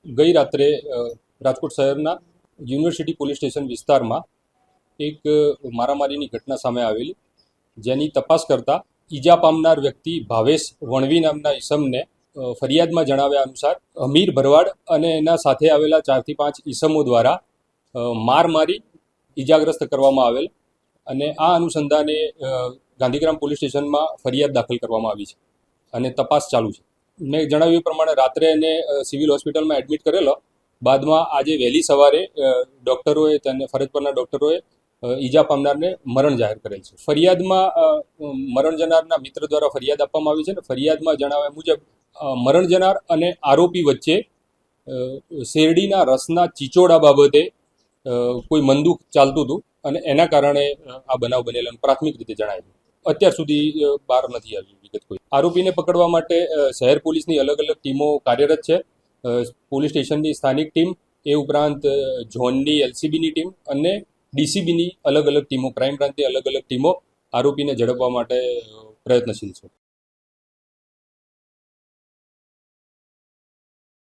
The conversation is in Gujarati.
ગઈ રાત્રે રાજકોટ શહેરના યુનિવર્સિટી પોલીસ સ્ટેશન વિસ્તારમાં એક મારામારીની ઘટના સામે આવેલી, જેની તપાસ કરતા ઈજા પામનાર વ્યક્તિ ભાવેશ વણવી નામના ઈસમને ફરિયાદમાં જણાવ્યા અનુસાર અમીર ભરવાડ અને એના સાથે આવેલા 4 થી 5 ઈસમો દ્વારા માર મારી ઈજાગ્રસ્ત કરવામાં આવેલ અને આ અનુસંધાને ગાંધીગ્રામ પોલીસ સ્ટેશનમાં ફરિયાદ દાખલ કરવામાં આવી છે અને તપાસ ચાલુ છે. મેં જણાવ્યું પ્રમાણે રાત્રે એને સિવિલ હોસ્પિટલમાં એડમિટ કરેલો, બાદમાં આજે વહેલી સવારે ડૉક્ટરોએ તેને ફરજ પરના ડૉક્ટરોએ ઈજા પામનારને મરણ જાહેર કરેલ છે. ફરિયાદમાં મરણ જનારના મિત્ર દ્વારા ફરિયાદ આપવામાં આવી છે અને ફરિયાદમાં જણાવ્યા મુજબ મરણ જનાર અને આરોપી વચ્ચે શેરડીના રસના ચીચોડા બાબતે કોઈ મનદુખ ચાલતું હતું અને એના કારણે આ બનાવ બનેલો પ્રાથમિક રીતે જણાયેલું. અત્યાર સુધી બહાર નથી આવી વિગત કોઈ. આરોપીને પકડવા માટે શહેર પોલીસની અલગ અલગ ટીમો કાર્યરત છે. પોલીસ સ્ટેશનની સ્થાનિક ટીમ, એ ઉપરાંત ઝોનની એલસીબીની ટીમ અને ડીસીબીની અલગ અલગ ટીમો, ક્રાઇમ બ્રાન્ચની અલગ અલગ ટીમો આરોપીને ઝડપવા માટે પ્રયત્નશીલ છે.